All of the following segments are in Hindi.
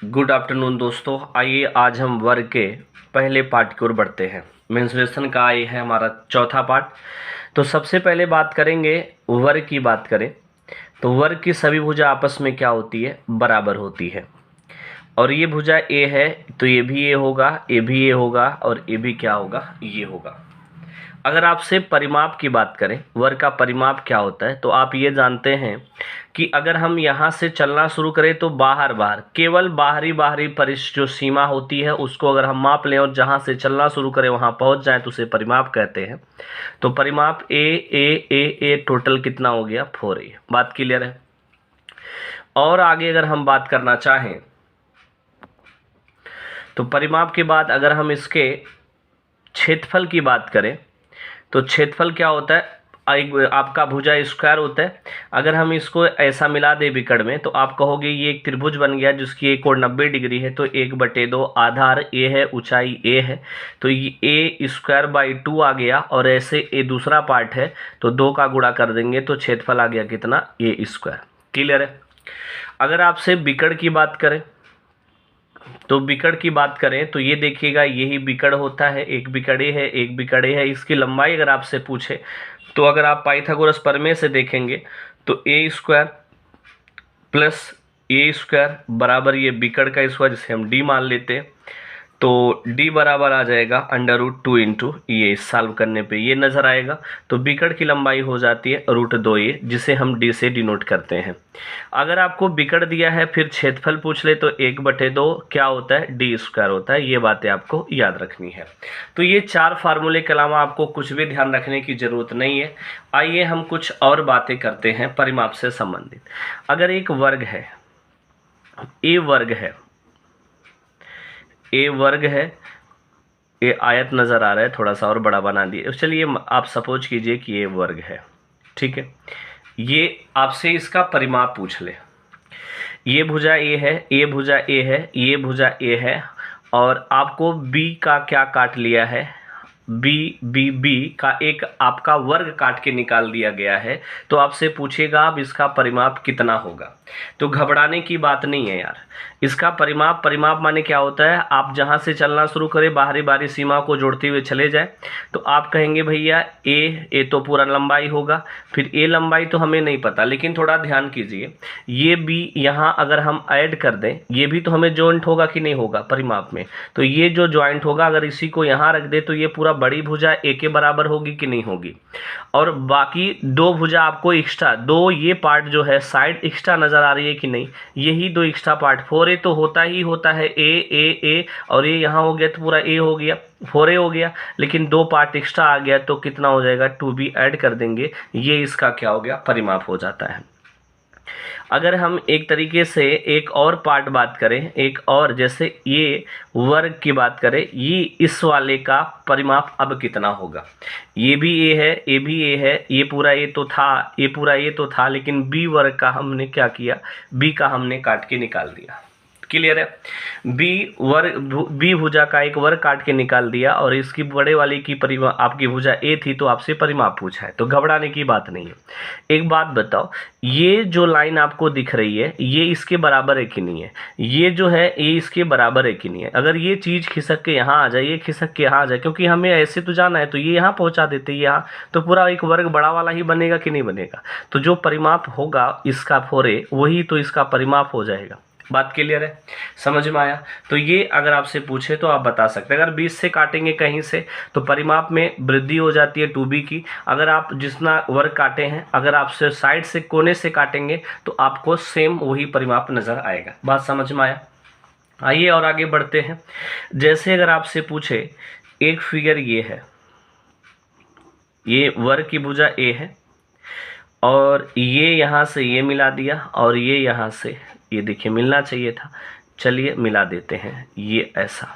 गुड आफ्टरनून दोस्तों। आइए आज हम वर्ग के पहले पार्ट की ओर बढ़ते हैं। मेंस्ट्रुएशन का ये है हमारा चौथा पार्ट। तो सबसे पहले बात करेंगे वर्ग की। बात करें तो वर्ग की सभी भुजा आपस में क्या होती है, बराबर होती है। और ये भुजा ए है तो ये भी ए होगा, ये भी ए होगा और ये भी क्या होगा, ये होगा। अगर आपसे परिमाप की बात करें, वर्ग का परिमाप क्या होता है, तो आप ये जानते हैं कि अगर हम यहाँ से चलना शुरू करें तो बाहर बाहर केवल बाहरी परिस जो सीमा होती है उसको अगर हम माप लें और जहाँ से चलना शुरू करें वहाँ पहुँच जाएं तो उसे परिमाप कहते हैं। तो परिमाप ए ए ए ए टोटल कितना हो गया, 4a। बात क्लियर है। और आगे अगर हम बात करना चाहें तो परिमाप के बाद अगर हम इसके क्षेत्रफल की बात करें तो क्षेत्रफल क्या होता है, आपका भुजा स्क्वायर होता है। अगर हम इसको ऐसा मिला दें बिकड़ में तो आप कहोगे ये एक त्रिभुज बन गया जिसकी एक कोण 90 डिग्री है। तो 1/2 आधार ए है, ऊंचाई ए है, तो ये ए स्क्वायर बाई 2 आ गया। और ऐसे ए दूसरा पार्ट है तो 2 का गुणा कर देंगे तो क्षेत्रफल आ गया कितना, ए स्क्वायर। क्लियर है। अगर आपसे बिकड़ की बात करें तो बिकड़ की बात करें तो ये देखिएगा यही बिकड़ होता है, एक बिकड़े है, एक बिकड़े है। इसकी लंबाई अगर आपसे पूछे तो अगर आप पाइथागोरस प्रमेय से देखेंगे तो ए स्क्वायर प्लस ए स्क्वायर बराबर ये बिकड़ का स्क्वायर जिसे हम डी मान लेते हैं। तो d बराबर आ जाएगा √2 इंटू ये, सॉल्व करने पे ये नज़र आएगा। तो बिकड़ की लंबाई हो जाती है √2a जिसे हम d से डिनोट करते हैं। अगर आपको बिकड़ दिया है फिर क्षेत्रफल पूछ ले तो 1/2 क्या होता है, d स्क्वायर होता है। ये बातें आपको याद रखनी है। तो ये 4 फार्मूले के अलावा आपको कुछ भी ध्यान रखने की ज़रूरत नहीं है। आइए हम कुछ और बातें करते हैं परिमाप से संबंधित। अगर एक वर्ग है, ए वर्ग है, ए वर्ग है, ये आयत नज़र आ रहा है, थोड़ा सा और बड़ा बना दिए। चलिए आप सपोज कीजिए कि ये वर्ग है, ठीक है। ये आपसे इसका परिमाप पूछ ले। ये भुजा ए है, ये भुजा ए है, ये भुजा ए है और आपको बी का क्या काट लिया है, बी का एक आपका वर्ग काट के निकाल दिया गया है। तो आपसे पूछेगा अब इसका परिमाप कितना होगा। तो घबराने की बात नहीं है यार। इसका परिमाप माने क्या होता है, आप जहाँ से चलना शुरू करें बाहरी सीमा को जोड़ते हुए चले जाए तो आप कहेंगे भैया ए तो पूरा लंबाई होगा। फिर ए लंबाई तो हमें नहीं पता, लेकिन थोड़ा ध्यान कीजिए ये बी यहाँ अगर हम ऐड कर दें ये भी तो हमें जॉइंट होगा कि नहीं होगा परिमाप में। तो ये जो जॉइंट होगा अगर इसी को यहाँ रख दे तो ये पूरा बड़ी भुजा ए के बराबर होगी कि नहीं होगी। और बाकी 2 भुजा आपको एक्स्ट्रा, 2 ये पार्ट जो है साइड एक्स्ट्रा नज़र आ रही है कि नहीं, यही 2 एक्स्ट्रा पार्ट 4a तो होता ही होता है, ए और ये यहाँ हो गया तो पूरा ए हो गया, 4a हो गया। लेकिन 2 पार्ट एक्स्ट्रा आ गया तो कितना हो जाएगा, 2b ऐड कर देंगे, ये इसका क्या हो गया, परिमाप हो जाता है। अगर हम एक तरीके से एक और पार्ट बात करें, एक और जैसे ये वर्ग की बात करें, ये इस वाले का परिमाप अब कितना होगा। ये भी ए है, ये भी ए है, ये पूरा ए तो था, ये पूरा ए तो था, लेकिन बी वर्ग का हमने क्या किया, बी का हमने काट के निकाल दिया। क्लियर है। बी भुजा का एक वर्ग काट के निकाल दिया और इसकी बड़े वाली की परिमाप आपकी भुजा ए थी तो आपसे परिमाप पूछा है, तो घबराने की बात नहीं है। एक बात बताओ, ये जो लाइन आपको दिख रही है ये इसके बराबर है कि नहीं है, ये जो है ये इसके बराबर है कि नहीं है। अगर ये चीज़ खिसक के यहाँ आ जाए, ये खिसक के यहाँ आ जाए, क्योंकि हमें ऐसे तो जाना है तो ये यहाँ पहुँचा देते यहाँ, तो पूरा एक वर्ग बड़ा वाला ही बनेगा कि नहीं बनेगा। तो जो परिमाप होगा इसका 4a वही तो इसका परिमाप हो जाएगा। बात क्लियर है, समझ में आया। तो ये अगर आपसे पूछे तो आप बता सकते हैं। अगर 20 से काटेंगे कहीं से तो परिमाप में वृद्धि हो जाती है 2b की। अगर आप जितना वर्ग काटे हैं अगर आपसे साइड से कोने से काटेंगे तो आपको सेम वही परिमाप नज़र आएगा। बात समझ में आया। आइए और आगे बढ़ते हैं। जैसे अगर आपसे पूछे एक फिगर ये है, ये वर्ग की भुजा ए है और ये यहाँ से ये मिला दिया और ये यहाँ से ये देखिए मिलना चाहिए था, चलिए मिला देते हैं। ये ऐसा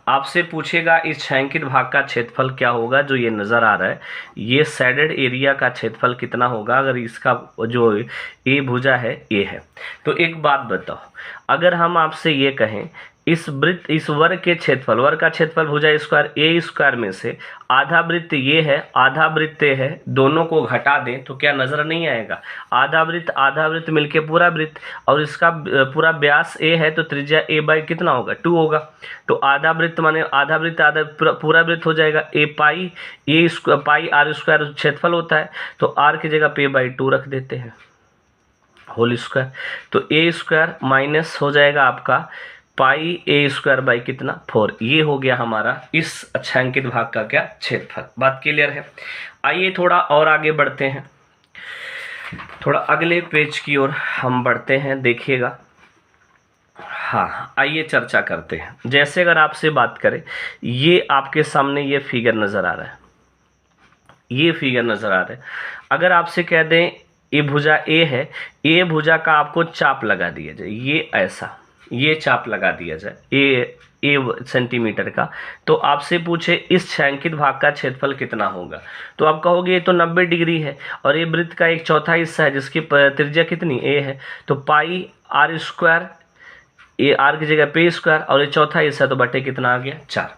आपसे पूछेगा इस छायांकित भाग का क्षेत्रफल क्या होगा। जो ये नज़र आ रहा है ये सैडेड एरिया का क्षेत्रफल कितना होगा अगर इसका जो ए भुजा है ए है। तो एक बात बताओ, अगर हम आपसे ये कहें इस वृत्त, इस वर्ग के क्षेत्रफल, वर्ग का क्षेत्रफल भुजा स्क्वायर ए स्क्वायर में से आधा वृत्त ये है, आधा वृत्त ये है, दोनों को घटा दें तो क्या नजर नहीं आएगा, आधा वृत्त मिलके पूरा वृत्त, और इसका पूरा व्यास ए है तो त्रिज्या ए बाई कितना होगा 2 होगा। तो आधा वृत्त माने आधा वृत्त आधा पूरा वृत्त हो जाएगा, ए पाई आर स्क्वायर क्षेत्रफल होता है, तो आर की जगह पे बाई 2 रख देते हैं होल स्क्वायर। तो ए स्क्वायर माइनस हो जाएगा आपका पाई ए स्क्वायर बाई कितना 4। ये हो गया हमारा इस अक्षांकित भाग का क्या क्षेत्रफल। बात क्लियर है। आइए थोड़ा और आगे बढ़ते हैं, थोड़ा अगले पेज की ओर हम बढ़ते हैं, देखिएगा। हाँ, आइए चर्चा करते हैं। जैसे अगर आपसे बात करें, ये आपके सामने ये फिगर नज़र आ रहा है, ये फिगर नज़र आ रहा है। अगर आपसे कह दें ये भुजा ए है, ए भुजा का आपको चाप लगा दिया जाए, ये ऐसा ये चाप लगा दिया जाए ए सेंटीमीटर का, तो आपसे पूछे इस छायांकित भाग का क्षेत्रफल कितना होगा, तो आप कहोगे ये तो 90 डिग्री है और ये वृत्त का एक चौथा हिस्सा है जिसकी त्रिज्या कितनी ए है, तो पाई आर स्क्वायर, ए आर की जगह पे स्क्वायर, और ये चौथा हिस्सा तो बटे कितना आ गया 4।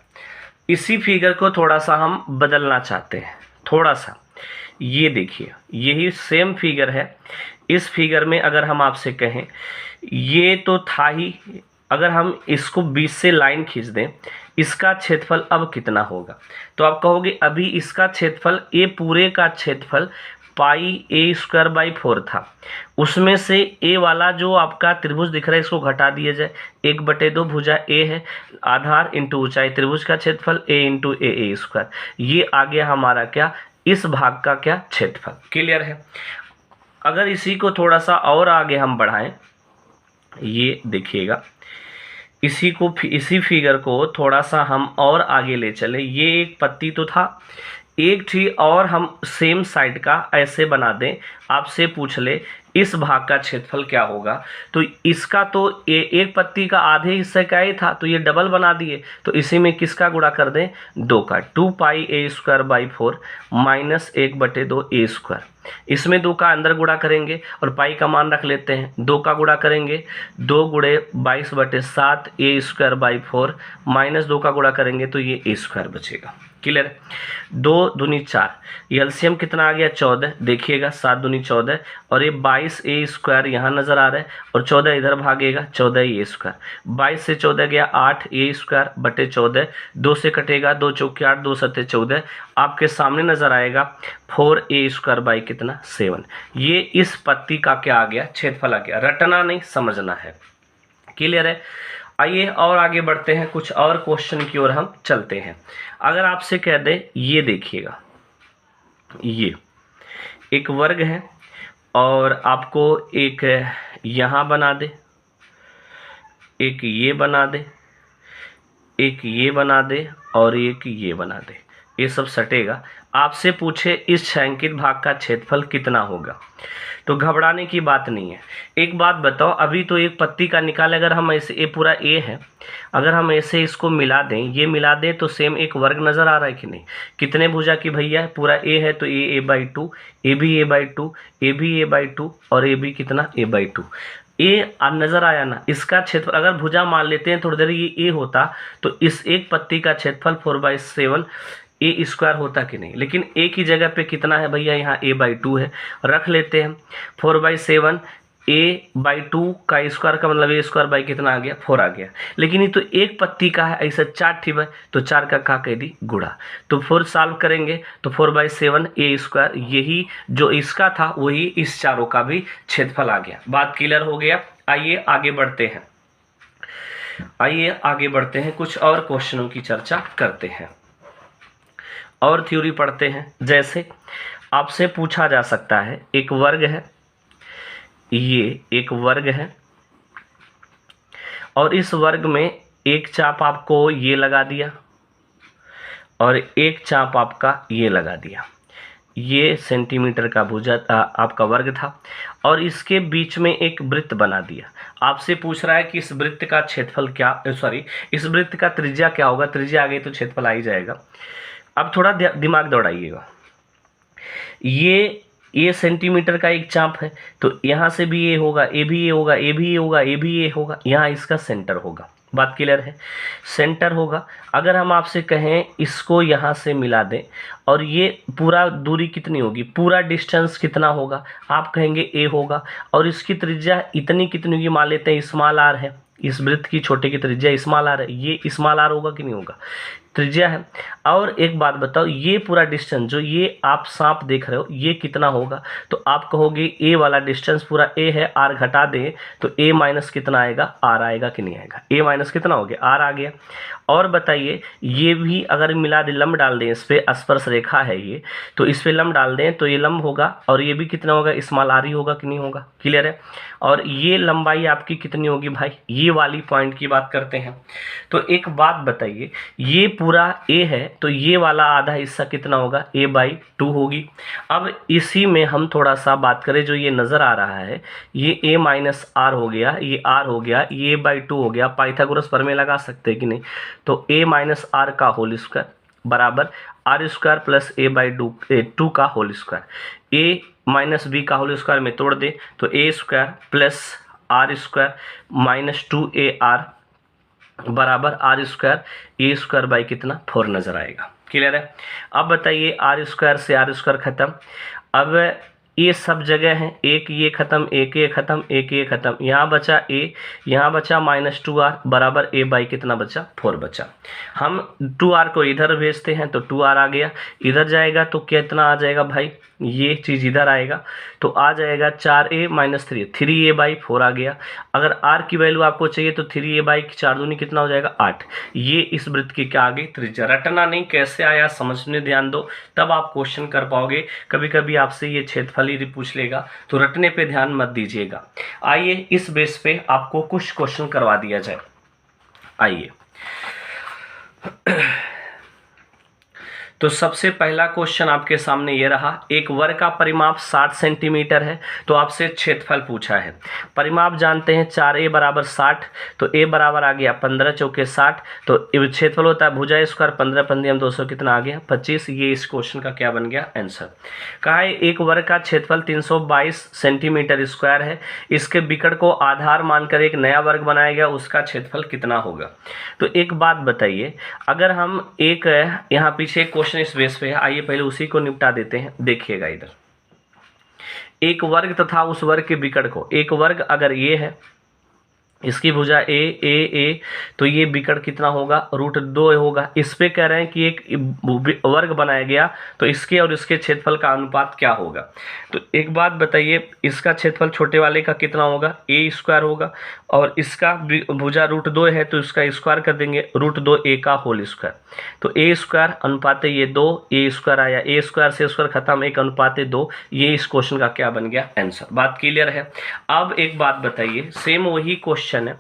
इसी फिगर को थोड़ा सा हम बदलना चाहते हैं, थोड़ा सा। ये देखिए, यही सेम फिगर है। इस फिगर में अगर हम आपसे कहें ये तो था ही, अगर हम इसको 20 से लाइन खींच दें, इसका क्षेत्रफल अब कितना होगा, तो आप कहोगे अभी इसका क्षेत्रफल ए पूरे का क्षेत्रफल पाई ए स्क्वायर बाई 4 था, उसमें से ए वाला जो आपका त्रिभुज दिख रहा है इसको घटा दिया जाए, 1/2 भुजा ए है, आधार इंटू ऊंचाई, त्रिभुज का क्षेत्रफल ए इंटू ए स्क्वायर, ये आ गया हमारा क्या इस भाग का क्या क्षेत्रफल। क्लियर है। अगर इसी को थोड़ा सा और आगे हम बढ़ाएं, ये देखिएगा, इसी फिगर को थोड़ा सा हम और आगे ले चले, ये एक पत्ती तो था, एक थी और हम सेम साइड का ऐसे बना दें, आपसे पूछ ले इस भाग का क्षेत्रफल क्या होगा, तो इसका तो एक पत्ती का आधे हिस्से का ही था, तो ये डबल बना दिए, तो इसी में किसका गुणा कर दें 2 का, 2 pi a square by 4 minus 1/2 a square, इसमें 2 का अंदर गुणा करेंगे और पाई का मान रख लेते हैं, 2 का गुणा करेंगे, 2 गुणे 22/7 ए स्क्वायर बाई 4 माइनस 2 का गुणा करेंगे तो ये ए स्क्वायर बचेगा। क्लियर है। 2 दूनी 4, ये एलसीएम कितना आ गया 14, देखिएगा 7 दूनी 14, और ये 22 ए स्क्वायर यहाँ नज़र आ रहा है और 14 इधर भागेगा, 14 ए स्क्वायर, 22 से 14 गया 8 ए स्क्वायर बटे 14, 2 से कटेगा, 2 चौके 8, 2 सत्ते 14, आपके सामने नज़र आएगा 4 ए स्क्वायर बाई कितना 7। ये इस पत्ती का क्या आ गया क्षेत्रफल आ गया, रटना नहीं समझना है। क्लियर है। आइए और आगे बढ़ते हैं, कुछ और क्वेश्चन की ओर हम चलते हैं। अगर आपसे कह दे, ये देखिएगा, ये एक वर्ग है और आपको एक यहाँ बना दे, एक ये बना दे, एक ये बना दे और एक ये बना दे, ये सब सटेगा। आपसे पूछे इस छायांकित भाग का क्षेत्रफल कितना होगा, तो घबराने की बात नहीं है। एक बात बताओ, अभी तो एक पत्ती का निकाले, अगर हम ऐसे ए पूरा ए है, अगर हम ऐसे इसको मिला दें, ये मिला दें तो सेम एक वर्ग नज़र आ रहा है कि नहीं। कितने भुजा की भैया, पूरा ए है तो ए बाई 2, ए भी ए बाई 2, ए भी ए बाई 2 और ए भी कितना ए बाई 2। ए नज़र आया ना, इसका क्षेत्रफल अगर भुजा मान लेते हैं थोड़ी देर ये ए होता तो इस एक पत्ती का क्षेत्रफल 4/7 ए स्क्वायर होता कि नहीं, लेकिन ए की जगह पे कितना है भैया, यहाँ ए बाई 2 है, रख लेते हैं 4/7 ए बाई 2 का स्क्वायर का मतलब ए स्क्वायर बाई कितना आ गया 4 आ गया, लेकिन ये तो एक पत्ती का है, ऐसा 4 ठीक है तो 4 का कह दी गुणा, तो 4 सॉल्व करेंगे तो 4/7 ए स्क्वायर, यही जो इसका था वही इस चारों का भी क्षेत्रफल आ गया। बात क्लियर हो गया। आइए आगे बढ़ते हैं, आइए आगे बढ़ते हैं, कुछ और क्वेश्चनों की चर्चा करते हैं और थ्योरी पढ़ते हैं। जैसे आपसे पूछा जा सकता है, एक वर्ग है, ये एक वर्ग है और इस वर्ग में एक चाप आपको ये लगा दिया और एक चाप आपका ये लगा दिया, ये सेंटीमीटर का भुजा आपका वर्ग था और इसके बीच में एक वृत्त बना दिया। आपसे पूछ रहा है कि इस वृत्त का क्षेत्रफल क्या, सॉरी इस वृत्त का त्रिज्या क्या होगा, त्रिज्या आ गई तो क्षेत्रफल आ ही जाएगा। अब थोड़ा दिमाग दौड़ाइएगा, ये सेंटीमीटर का एक चाप है तो यहाँ से भी ये होगा, ये भी ये होगा, ये भी ये होगा, ये भी ये होगा, यहाँ इसका सेंटर होगा। बात क्लियर है। सेंटर होगा, अगर हम आपसे कहें इसको यहाँ से मिला दें और ये पूरा दूरी कितनी होगी, पूरा डिस्टेंस कितना होगा, आप कहेंगे a होगा, और इसकी त्रिज्या इतनी कितनी होगी, मान लेते हैं स्मॉल r है, इस वृत्त की छोटे की त्रिज्या स्मॉल r है, ये स्मॉल r होगा कि नहीं होगा, त्रिज्या है। और एक बात बताओ, ये पूरा डिस्टेंस जो ये आप सांप देख रहे हो ये कितना होगा, तो आप कहोगे ए वाला डिस्टेंस पूरा ए है, आर घटा दें तो ए माइनस कितना आएगा, आर आएगा कि नहीं आएगा, ए माइनस कितना हो गया, आर आ गया। और बताइए ये भी अगर मिला दे, लंब डाल दें, इस पर स्पर्श रेखा है ये, तो इस पर लंब डाल दें तो ये लंब होगा, और ये भी कितना होगा, स्मॉल आर ही होगा कि नहीं होगा, क्लियर है। और ये लंबाई आपकी कितनी होगी भाई, ये वाली पॉइंट की बात करते हैं। तो एक बात बताइए, ये पूरा a है तो ये वाला आधा हिस्सा कितना होगा, a/2 होगी। अब इसी में हम थोड़ा सा बात करें, जो ये नज़र आ रहा है ये a माइनस आर हो गया, ये r हो गया, ये a/2 हो गया, पाइथागोरस प्रमेय लगा सकते हैं कि नहीं, तो a माइनस आर का होल स्क्वायर बराबर आर स्क्वायर प्लस a/2 का whole square, a minus b का होल स्क्वायर में तोड़ दे तो a square plus r square minus 2ar बराबर r square, a square by कितना 4 नजर आएगा, क्लियर है। अब बताइए आर स्क्वायर से आर स्क्वायर खत्म, अब ये सब जगह है, एक ये खत्म, एक ये खत्म, एक ये खत्म, यहाँ बचा a, यहाँ बचा माइनस 2r बराबर a बाई कितना बचा, 4 बचा। हम 2r को इधर भेजते हैं तो 2r आ गया, इधर जाएगा तो कितना आ जाएगा भाई, ये चीज़ इधर आएगा तो आ जाएगा 4a माइनस 3a बाई 4 आ गया। अगर r की वैल्यू आपको चाहिए तो 3a बाई 4 दूनी कितना हो जाएगा 8। ये इस वृत्त की क्या आ गई, त्रिज्या। रटना नहीं, कैसे आया समझने ध्यान दो, तब आप क्वेश्चन कर पाओगे। कभी कभी आपसे ये क्षेत्रफल ही पूछ लेगा तो रटने पे ध्यान मत दीजिएगा। आइए इस बेस पे आपको कुछ क्वेश्चन करवा दिया जाए। आइए तो सबसे पहला क्वेश्चन आपके सामने ये रहा, एक वर्ग का परिमाप 60 सेंटीमीटर है तो आपसे क्षेत्रफल पूछा है। परिमाप जानते हैं 4a बराबर 60, तो a बराबर आ गया 15 चौके 60, तो क्षेत्रफल होता है भुजा स्क्वायर 15 पंद्रह 200 कितना आ गया 25। ये इस क्वेश्चन का क्या बन गया आंसर। कहा है एक वर्ग का क्षेत्रफल 322 सेंटीमीटर स्क्वायर है, इसके विकर्ण को आधार मानकर एक नया वर्ग बनाया गया, उसका क्षेत्रफल कितना होगा। तो एक बात बताइए, अगर हम एक यहाँ पीछे क्वेश्चन इस बेस पे है, आइए पहले उसी को निपटा देते हैं। देखिएगा इधर एक वर्ग तथा उस वर्ग के विकर्ण को, एक वर्ग अगर ये है इसकी भुजा ए तो ये विकर्ण कितना होगा √2 होगा। इस पे कह रहे हैं कि एक वर्ग बनाया गया तो इसके और इसके क्षेत्रफल का अनुपात क्या होगा। तो एक बात बताइए, इसका क्षेत्रफल छोटे वाले का कितना होगा a स्क्वायर होगा, और इसका भुजा √2 है तो इसका स्क्वायर कर देंगे √2a का होल स्क्वायर, तो a स्क्वायर अनुपात ये 2, a स्क्वायर आया, a स्क्वायर से स्क्वायर खत्म, एक अनुपात 2। ये इस क्वेश्चन का क्या बन गया आंसर। बात क्लियर है। अब एक बात बताइए, सेम वही क्वेश्चन है,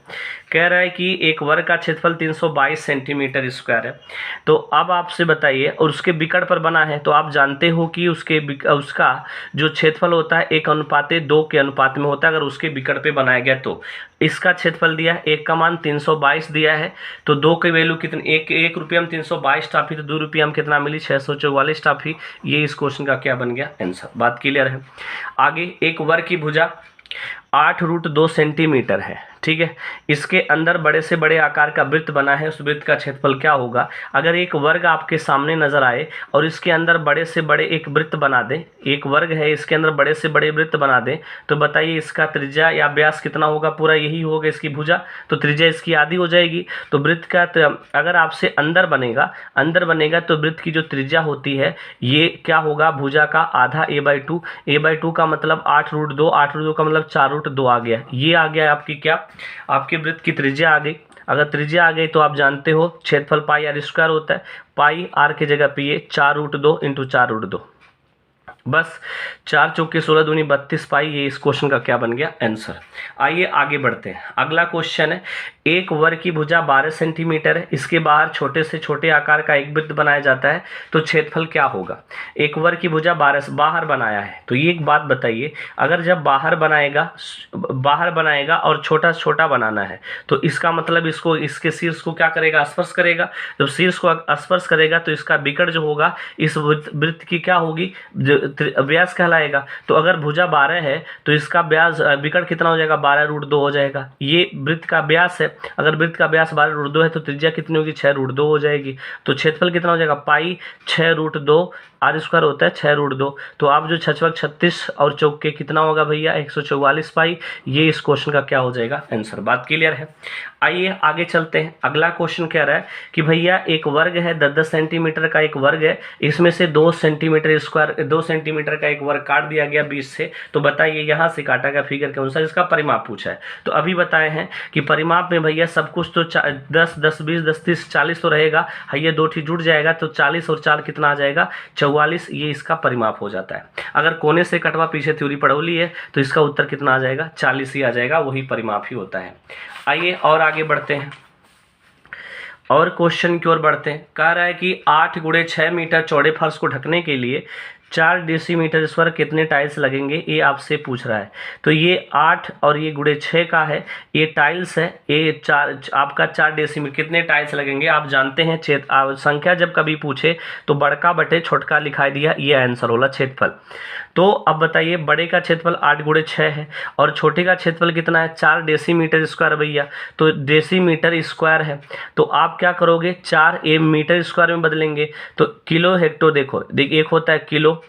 कह रहा है कि एक वर्ग का क्षेत्रफल 322 सेंटीमीटर स्क्वायर है, तो अब आपसे बताइए, और उसके विकर्ण पर बना है, तो आप जानते हो कि उसका जो क्षेत्रफल होता है 1:2 के अनुपात में होता है अगर उसके विकर्ण पे बनाया गया। तो इसका क्षेत्रफल दिया है, एक का मान 322 दिया है, तो 2 की वैल्यू कितनी, एक रुपये में 322 टाफी, तो 2 रुपये में कितना मिली 644 टाफी। ये इस क्वेश्चन का क्या बन गया आंसर। बात क्लियर है। आगे एक वर्ग की भुजा 8√2 सेंटीमीटर है, ठीक है, इसके अंदर बड़े से बड़े आकार का वृत्त बना है, उस वृत्त का क्षेत्रफल क्या होगा। अगर एक वर्ग आपके सामने नजर आए और इसके अंदर बड़े से बड़े एक वृत्त बना दें, एक वर्ग है इसके अंदर बड़े से बड़े वृत्त बना दें, तो बताइए इसका त्रिज्या या व्यास कितना होगा, पूरा यही होगा इसकी भुजा, तो त्रिज्या इसकी आधी हो जाएगी। तो वृत्त का अगर आपसे अंदर बनेगा तो वृत्त की जो त्रिज्या होती है ये क्या होगा, भुजा का आधा a/2, a/2 का मतलब 8√2, 8√2 का मतलब 4√2 आ गया। ये आ गया आपकी क्या, आपके वृत्त की त्रिज्या आ गई। अगर त्रिज्या आ गई तो आप जानते हो क्षेत्रफल पाई आर स्क्वायर होता है, पाई आर की जगह पे ये 4√2 × 4√2, बस 4 चौके 16 दूनी 32 पाई। ये इस क्वेश्चन का क्या बन गया आंसर। आइए आगे बढ़ते हैं। अगला क्वेश्चन है, एक वर्ग की भुजा 12 सेंटीमीटर है, इसके बाहर छोटे से छोटे आकार का एक वृत्त बनाया जाता है, तो क्षेत्रफल क्या होगा। एक वर्ग की भुजा 12 बाहर बनाया है, तो ये एक बात बताइए, अगर जब बाहर बनाएगा और छोटा छोटा बनाना है तो इसका मतलब इसको इसके शीर्ष को क्या करेगा, स्पर्श करेगा। जब शीर्ष को स्पर्श करेगा तो इसका विकर्ण जो होगा इस वृत्त की क्या होगी, व्यास कहलाएगा। तो अगर भुजा 12 है तो इसका व्यास विकर्ण कितना हो जाएगा, 12√2 हो जाएगा। ये वृत्त का व्यास है, अगर वृत्त का व्यास 12√2 है तो त्रिज्या कितनी होगी, 6√2 हो जाएगी। तो क्षेत्रफल कितना हो जाएगा, पाई 6√2, r² होता है 6√2। तो आप जो 6×6 36 और चौके कितना होगा भैया, 144 पाई। ये इस क्वेश्चन का क्या हो जाएगा, आंसर। बात क्लियर है। आइए आगे चलते हैं। अगला क्वेश्चन कह रहा है कि भैया एक वर्ग है, 10-10 सेंटीमीटर का एक वर्ग है, इसमें से 2 सेंटीमीटर स्क्वायर, 2 सेंटीमीटर का एक वर्ग काट दिया गया 20 से। तो बताइए यहाँ से काटा गया फिगर के अनुसार इसका परिमाप पूछा है। तो अभी बताए हैं कि परिमाप में भैया सब कुछ तो 10, 10, 20, 10, 30, 40 तो रहेगा, ये 2 ठीक जुड़ जाएगा तो 40 और 4 कितना आ जाएगा, 44। ये इसका परिमाप हो जाता है। अगर कोने से कटवा पीछे थ्योरी पढ़ोली है तो इसका उत्तर कितना आ जाएगा, 40 ही आ जाएगा, वही परिमाप ही होता है। आइए और आगे बढ़ते हैं और क्वेश्चन की ओर बढ़ते हैं। कह रहा है कि 8×6 मीटर चौड़े फर्श को ढकने के लिए 4 डेसीमीटर स्क्वायर कितने टाइल्स लगेंगे, ये आपसे पूछ रहा है। तो ये 8 और ये ×6 का है, ये टाइल्स है, ये 4 आपका 4 डेसीमीटर कितने टाइल्स लगेंगे आप जानते हैं। संख्या जब कभी पूछे तो बड़का बटे छोटका लिखाई दिया, ये आंसर होला क्षेत्रफल। तो अब बताइए बड़े का क्षेत्रफल 8×6 है और छोटे का क्षेत्रफल कितना है, 4 डेसीमीटर स्क्वायर भैया। तो डेसीमीटर स्क्वायर है तो आप क्या करोगे, 4 मीटर स्क्वायर में बदलेंगे। तो किलो हेक्टो देखो, एक होता है किलो,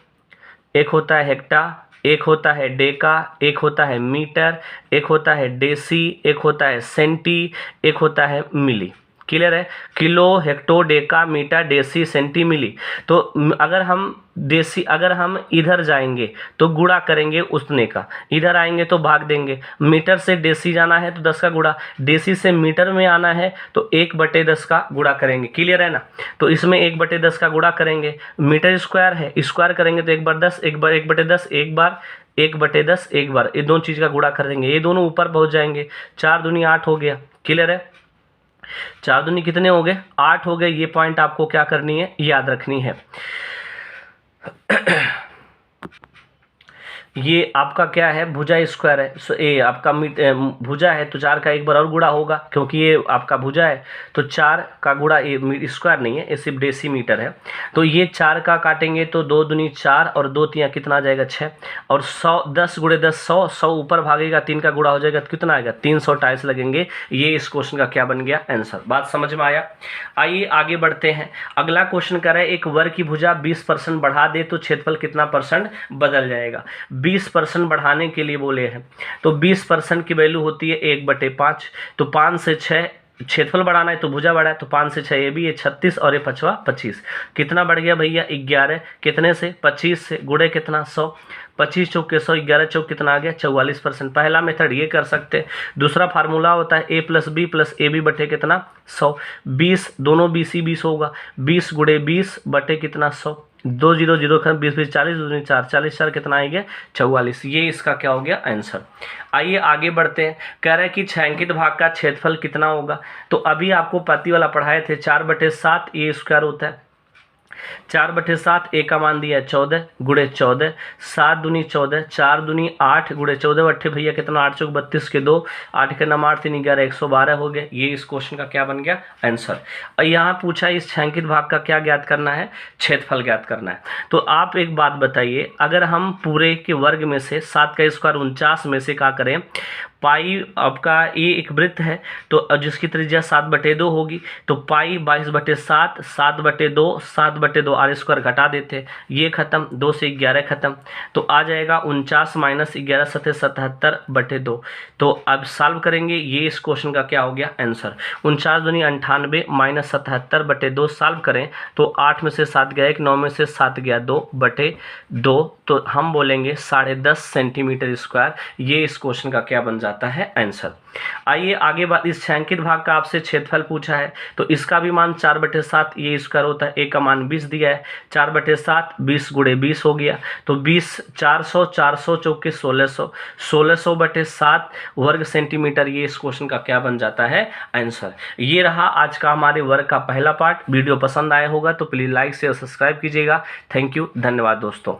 एक होता है हेक्टा, एक होता है डेका, एक होता है मीटर, एक होता है डेसी, एक होता है सेंटी, एक होता है मिली। क्लियर है, kilo hecto deca metre deci centi milli. तो अगर हम इधर जाएंगे तो गुणा करेंगे उतने का, इधर आएंगे तो भाग देंगे। मीटर से डेसी जाना है तो 10 का गुणा, डेसी से मीटर में आना है तो 1/10 का गुणा करेंगे। क्लियर है ना, तो इसमें 1/10 का गुणा करेंगे। मीटर स्क्वायर है, स्क्वायर करेंगे तो 1/10, 1/10 एक बार, 1/10 एक बार, ये दोनों चीज़ का गुणा कर देंगे, ये दोनों ऊपर पहुंच जाएंगे। 4 दूनी 8 हो गया। क्लियर है, 4 दूनी कितने हो गए, 8 हो गए। ये पॉइंट आपको क्या करनी है, याद रखनी है। ये आपका क्या है, भुजा स्क्वायर है। ये आपका भुजा है तो 4 का एक बार और गुणा होगा, क्योंकि ये आपका भुजा है तो 4 का गुणा, ये स्क्वायर नहीं है, ये सिर्फ डेसीमीटर है। तो ये 4 का काटेंगे तो 2 दूनी 4 और 2 3 कितना आ जाएगा, 6। और 100, 10×10 100, 100 ऊपर भागेगा, 3 का गुणा हो जाएगा तो कितना आएगा, 300 टाइल्स लगेंगे। ये इस क्वेश्चन का क्या बन गया, आंसर। बात समझ में आया। आइए आगे बढ़ते हैं। अगला क्वेश्चन कर रहा है एक वर्ग की भुजा 20% बढ़ा दे तो क्षेत्रफल कितना परसेंट बदल जाएगा। 20% बढ़ाने के लिए बोले हैं तो 20% की वैल्यू होती है 1/5। तो 5 से 6 क्षेत्रफल बढ़ाना है तो भुजा बढ़ा है तो 5 से 6 ये भी है 36 और ये 5वां 25। कितना बढ़ गया भैया, 11। कितने से, 25 से, गुणे कितना, 100। 25 चौके 100, 11 चौक कितना आ गया, 44%। पहला मेथड ये कर सकते हैं। दूसरा फार्मूला होता है a+b+ab बटे कितना, 100। 20 दोनों 20 ही 20 होगा, 20 × 20 बटे कितना, 100। 2 0 0 20 20 40 2 4 40 4 कितना आएगा, 44। ये इसका क्या हो गया, आंसर। आइए आगे बढ़ते हैं। कह रहे हैं कि छायांकित भाग का क्षेत्रफल कितना होगा। तो अभी आपको पति वाला पढ़ाए थे, 4/7 ये स्क्वायर होता है। 4/7 ए का मान दिया है 14 × 14, 7 दूनी 14, 4 दूनी 8 × 14 बट्ठे भैया कितना, 8 चौक 32 के 2, 8 के 9 8 3 11 112 हो गए। ये इस क्वेश्चन का क्या बन गया, आंसर। और यहाँ पूछा इस छायांकित भाग का क्या ज्ञात करना है, क्षेत्रफल ज्ञात करना है। तो आप एक बात बताइए, अगर हम पूरे के वर्ग में से 7 का स्क्वायर 49 में से क्या करें, पाई आपका ये एक वृत्त है तो जिसकी त्रिज्या 7/2 होगी। तो पाई 22/7, 7/2, 7/2 r² घटा देते, ये खत्म, 2 से 11 खत्म। तो आ जाएगा 49 - 11 7 77/2। तो अब सॉल्व करेंगे, ये इस क्वेश्चन का क्या हो गया, आंसर। 49 दूनी 98 - 77/2 सॉल्व करें तो 8 में से 7 गया 1, 9 में से 7 गया 2/2। तो हम बोलेंगे 10.5 सेंटीमीटर स्क्वायर। ये इस क्वेश्चन का क्या बन जाता है, आंसर। आइए आगे बात, इस छायांकित भाग का आपसे क्षेत्रफल पूछा है तो इसका भी मान 4/7 ये स्क्वायर होता है। ए का मान 20 दिया है, 4/7 20 × 20 हो गया। तो 20 400, 400 चौके 1600, 1600/7 वर्ग सेंटीमीटर। ये इस क्वेश्चन का क्या बन जाता है, आंसर। ये रहा आज का हमारे वर्ग का पहला पार्ट। वीडियो पसंद आया होगा तो प्लीज़ लाइक शेयर सब्सक्राइब कीजिएगा। थैंक यू, धन्यवाद दोस्तों।